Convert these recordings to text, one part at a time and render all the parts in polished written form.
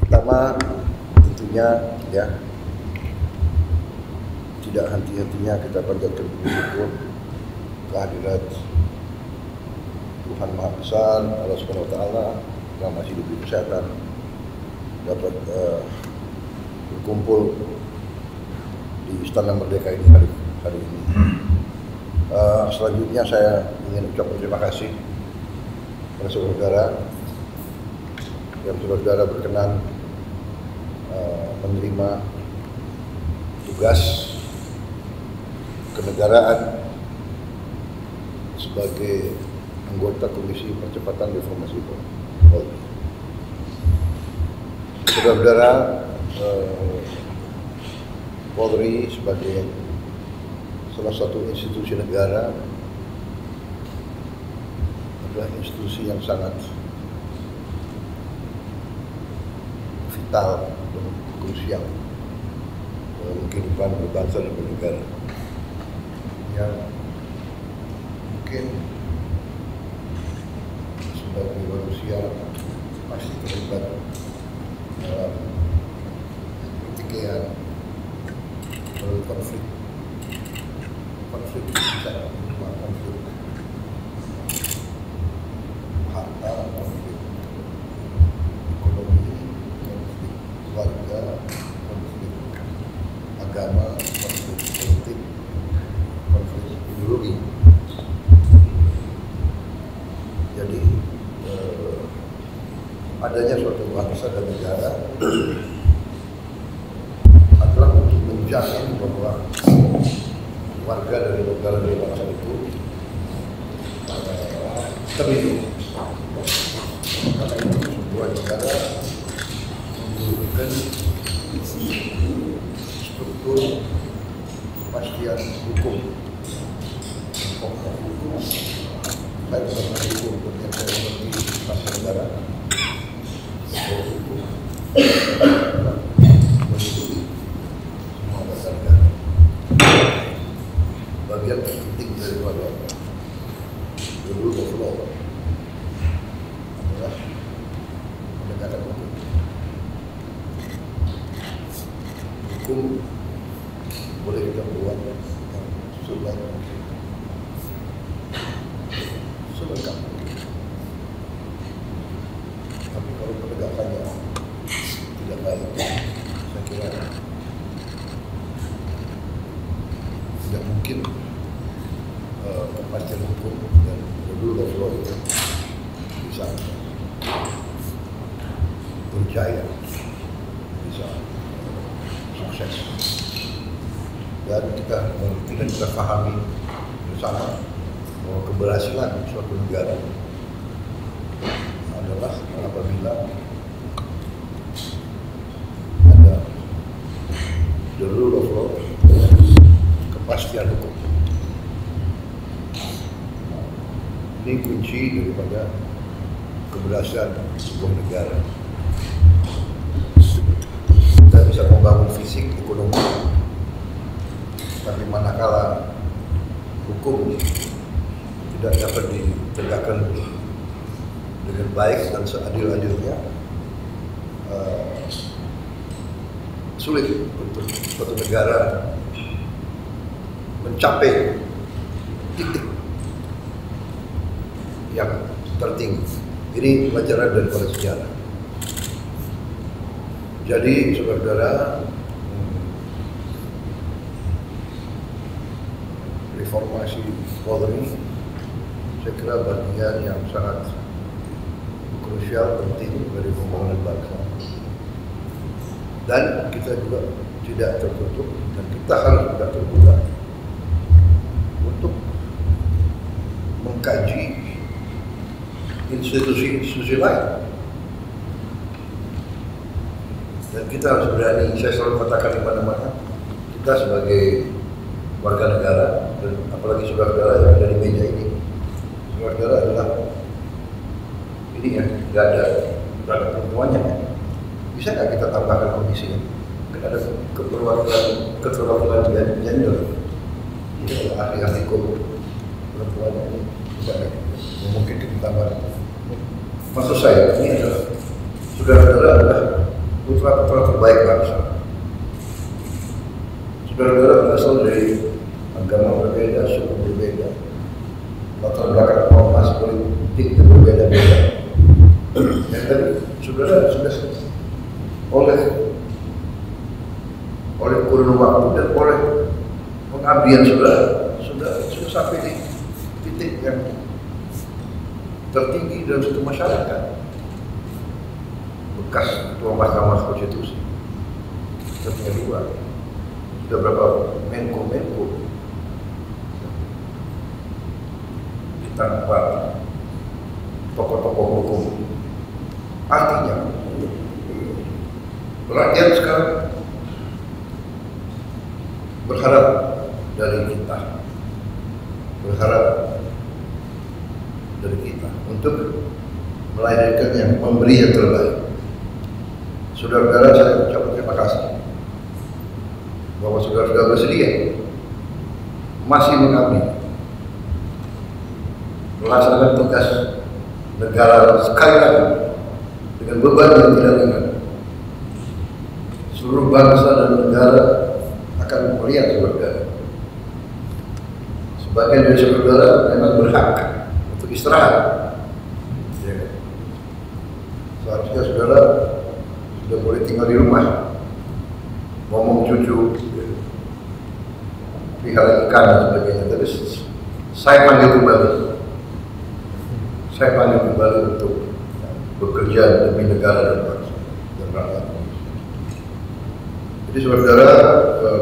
Pertama, tentunya ya tidak henti-hentinya kita panjatkan puji syukur kehadirat Tuhan Maha Besar, Allah Subhanahu Wa Taala yang masih diberi kesehatan dapat berkumpul di Istana Merdeka ini hari ini. Selanjutnya saya ingin ucapkan terima kasih kepada saudara yang saudara berkenan menerima tugas kenegaraan sebagai anggota Komisi Percepatan Reformasi Polri. Saudara-saudara, Polri sebagai salah satu institusi negara adalah institusi yang sangat vital dan krusial dalam kehidupan berbangsa dan bernegara, yang mungkin sebagai manusia pasti terlibat dalam pertikaian, dalam konflik bisa berupa konflik harta, konflik ekonomi, konflik keluarga, konflik agama, konflik politik, konflik ideologi. Jadi adanya suatu bangsa dan negara adalah untuk menjamin bahwa warga dari negara dan bangsa itu terlindungi. Karena itu sebuah negara membutuhkan struktur kepastian hukum, pokok hukum, baik dalam hukum yang saya mengerti bangsa negara, hukum melindungi semua bangsa negara. Bagian penting daripada the rule of law adalah penegakan hukum. Hukum boleh kita buat yang sebaik mungkin, selengkap mungkin. Tapi kalau penegakannya tidak baik, saya kira tidak mungkin kepastian hukum dan rule of law itu bisa berjaya, bisa sukses. Dan kita pahami bersama bahwa keberhasilan suatu negara adalah apabila ada the rule of law, kepastian hukum. Ini kunci daripada keberhasilan sebuah negara. Kita bisa membangun fisik, ekonomi, tapi manakala hukum tidak dapat ditegakkan dengan baik dan seadil-adilnya, sulit untuk suatu negara mencapai titik yang tertinggi. Ini pelajaran daripada sejarah. Jadi saudara-saudara, reformasi Polri saya kira bagian yang sangat krusial, penting dari pembangunan bangsa. Dan kita juga tidak tertutup, dan kita harus tidak terbuka untuk mengkaji institusi lain. Dan kita harus berani, saya selalu katakan di mana-mana, kita sebagai warga negara, dan apalagi saudara-saudara yang ada di meja ini, saudara-saudara adalah ini ya, nggak ada perempuannya. Bisa nggak kita tambahkan komisi? Kan ada keterwakilan gender. Ini adalah ahli-ahli hukum perempuannya ini. Bisa nggak? Mungkin kita tambah. Maksud saya ini adalah saudara-saudara adalah putra-putra terbaik bangsa. Saudara-saudara berasal dari agama berbeda, suku berbeda, latar belakang formasi politik yang berbeda-beda. Dan tadi saudara sudah oleh kurun waktu dan oleh pengabdian saudara sudah sampai di titik yang tertinggi dalam satu masyarakat. Bekas Ketua Mahkamah Konstitusi, tertinggi dua, sudah berapa menko ditangkap tokoh-tokoh hukum. Artinya rakyat sekarang berharap dari kita untuk melahirkan yang memberi yang terbaik. Saudara-saudara, saya ucapkan terima kasih bahwa saudara-saudara bersedia masih mengabdi melaksanakan tugas negara sekali lagi dengan beban yang tidak ringan. Seluruh bangsa dan negara akan melihat saudara. Sebagian dari saudara memang berhak untuk istirahat. Ya. Seharusnya saudara sudah boleh tinggal di rumah, ngomong cucu, pelihara ikan dan sebagainya. Tapi saya panggil kembali untuk bekerja demi negara dan bangsa dan rakyat. Jadi saudara,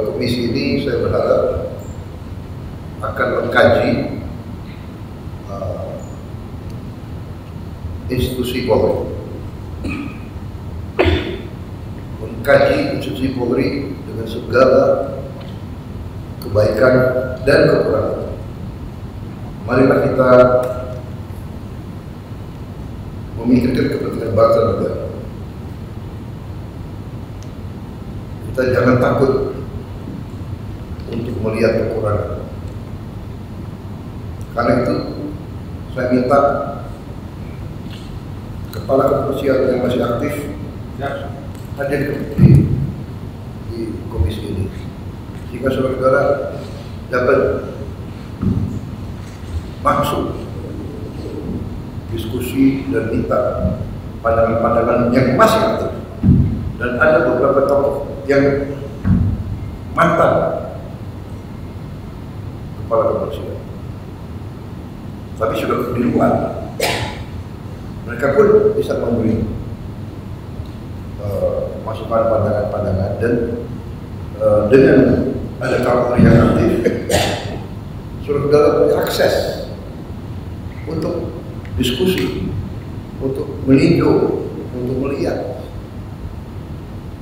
komisi ini saya berharap akan mengkaji institusi Polri, dengan segala kebaikan dan kekurangan. Marilah kita memikirkan kepentingan bangsa dan negara. Kita jangan takut untuk melihat kekurangan. Karena itu saya minta kepala kepolisian yang masih aktif hadir di komisi ini, sehingga saudara-saudara dapat masuk diskusi dan minta pandangan-pandangan yang masih aktif. Dan ada beberapa tokoh yang mantan kepala kepolisian, tapi sudah di luar. Mereka pun bisa memberi masukan pandangan-pandangan, dan dengan ada kawan yang aktif, saudara punya akses untuk diskusi, untuk meninjau, untuk melihat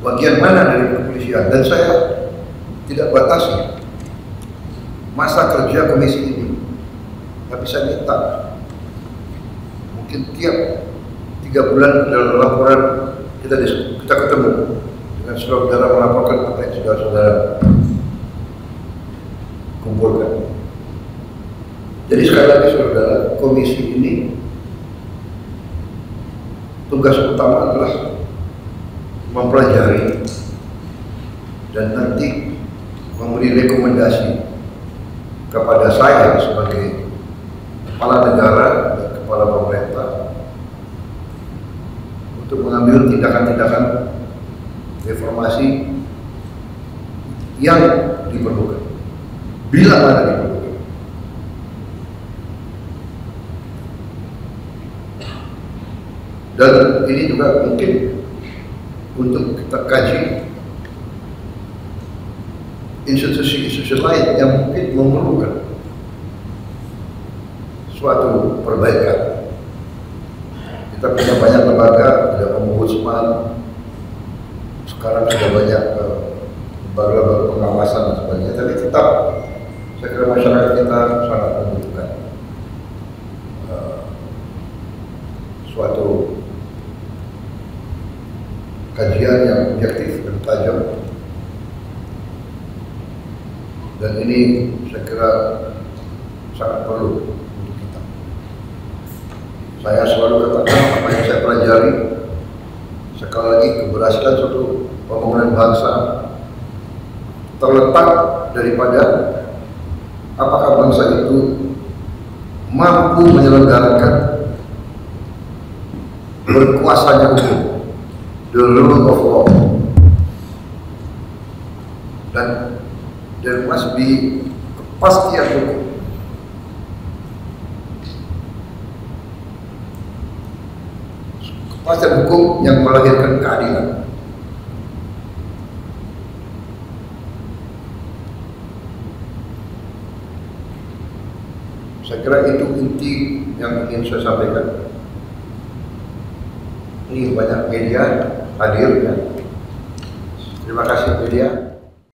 bagian mana dari kepolisian. Dan saya tidak batasi masa kerja komisi ini, tapi saya minta mungkin tiap 3 bulan dalam laporan kita ketemu dengan saudara melaporkan apa yang sudah saudara kumpulkan. Jadi sekali lagi saudara, komisi ini tugas utama adalah mempelajari dan nanti memberi rekomendasi kepada saya sebagai kepala negara dan kepala pemerintah untuk mengambil tindakan-tindakan reformasi yang diperlukan, bila mana diperlukan. Dan ini juga mungkin untuk kita kaji institusi-institusi lain yang mungkin memerlukan suatu perbaikan. Kita punya banyak lembaga, ada ombudsman, sekarang sudah banyak lembaga pengawasan dan sebagainya, tapi tetap saya kira masyarakat kita sangat membutuhkan suatu kajian yang objektif dan tajam. Dan ini saya kira sangat perlu untuk kita. Saya selalu katakan apa yang saya pelajari, saya sekali lagi keberhasilan suatu pembangunan bangsa terletak daripada apakah bangsa itu mampu menyelenggarakan berkuasanya hukum, the rule of law, dan there must be kepastian hukum. Kepastian hukum yang melahirkan keadilan. Saya kira itu inti yang ingin saya sampaikan. Ini banyak media hadir ya. Terima kasih media.